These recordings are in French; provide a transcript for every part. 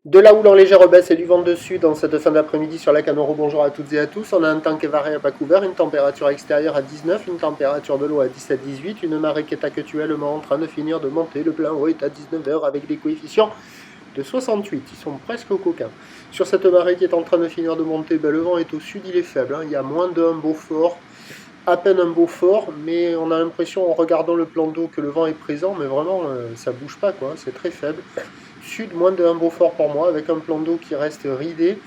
De la houle en légère baisse et du vent de sud en cette fin d'après-midi sur la Camaro. Bonjour à toutes et à tous. On a un temps qui est variable à couvert, une température extérieure à 19, une température de l'eau à 17-18, une marée qui est actuellement en train de finir de monter. Le plein eau est à 19h avec des coefficients de 68. Ils sont presque coquins. Sur cette marée qui est en train de finir de monter, le vent est au sud, il est faible. Il y a moins d'un Beaufort, à peine un Beaufort, mais on a l'impression en regardant le plan d'eau que le vent est présent, mais vraiment ça bouge pas quoi, c'est très faible. Sud, moins de 1 Beaufort pour moi, avec un plan d'eau qui reste ridé,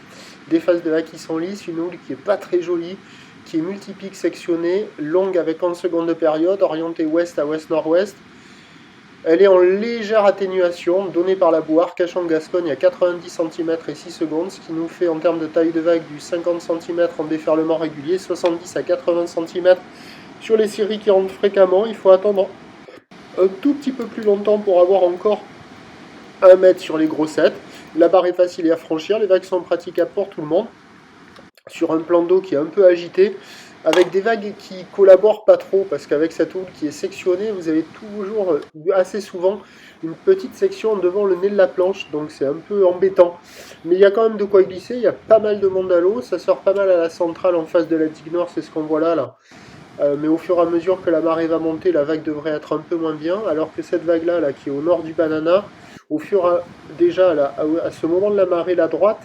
des phases de lac qui sont lisses, une houle qui est pas très jolie, qui est multipique sectionnée, longue avec 11 secondes de période, orientée ouest à ouest-nord-ouest. Elle est en légère atténuation, donnée par la boue Arcachon-Gascogne à 90 cm et 6 secondes, ce qui nous fait en termes de taille de vague du 50 cm en déferlement régulier, 70 à 80 cm sur les séries qui rentrent fréquemment. Il faut attendre un tout petit peu plus longtemps pour avoir encore 1 mètre sur les grossettes. La barre est facile à franchir, les vagues sont praticables pour tout le monde. Sur un plan d'eau qui est un peu agité, avec des vagues qui collaborent pas trop, parce qu'avec cette houle qui est sectionnée, vous avez toujours, assez souvent, une petite section devant le nez de la planche, donc c'est un peu embêtant. Mais il y a quand même de quoi glisser, il y a pas mal de monde à l'eau, ça sort pas mal à la centrale en face de la digue nord, c'est ce qu'on voit là. Mais au fur et à mesure que la marée va monter, la vague devrait être un peu moins bien, alors que cette vague-là, qui est au nord du Banana, au fur et à, déjà à ce moment de la marée, la droite,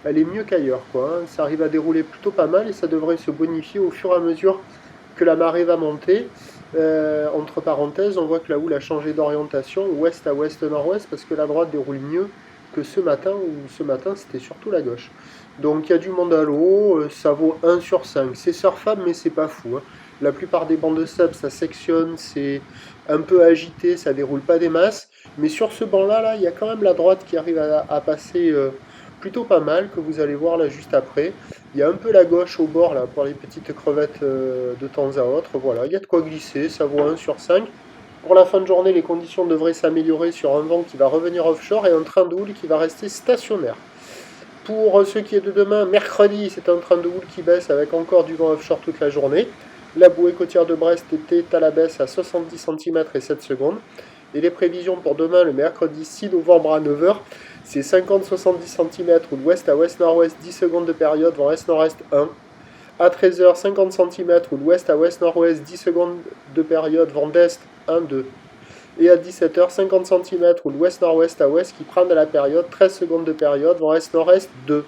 elle est mieux qu'ailleurs, quoi. Ça arrive à dérouler plutôt pas mal et ça devrait se bonifier au fur et à mesure que la marée va monter. Entre parenthèses, on voit que la houle a changé d'orientation, ouest à ouest-nord-ouest, parce que la droite déroule mieux que ce matin, où ce matin c'était surtout la gauche. Donc il y a du monde à l'eau, ça vaut 1 sur 5. C'est surfable, mais c'est pas fou. La plupart des bancs de sable, ça sectionne, c'est un peu agité, ça déroule pas des masses. Mais sur ce banc-là, il y a quand même la droite qui arrive à passer plutôt pas mal, que vous allez voir là juste après. Il y a un peu la gauche au bord là pour les petites crevettes de temps à autre. Voilà, il y a de quoi glisser, ça vaut 1 sur 5. Pour la fin de journée, les conditions devraient s'améliorer sur un vent qui va revenir offshore et un train de houle qui va rester stationnaire. Pour ce qui est de demain, mercredi, c'est un train de houle qui baisse avec encore du vent offshore toute la journée. La bouée côtière de Brest était à la baisse à 70 cm et 7 secondes. Et les prévisions pour demain, le mercredi 6 novembre à 9h, c'est 50-70 cm ou l'ouest à ouest-nord-ouest, 10 secondes de période, vent est-nord-est 1. À 13h, 50 cm ou l'ouest à ouest-nord-ouest, 10 secondes de période, vent d'est 1, 2. Et à 17h, 50 cm ou l'ouest-nord-ouest à ouest qui prend de la période, 13 secondes de période, vent est-nord-est 2.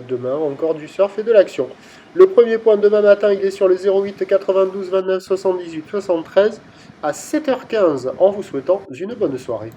Demain, encore du surf et de l'action. Le premier point demain matin, il est sur le 08 92 29 78 73 à 7h15 en vous souhaitant une bonne soirée.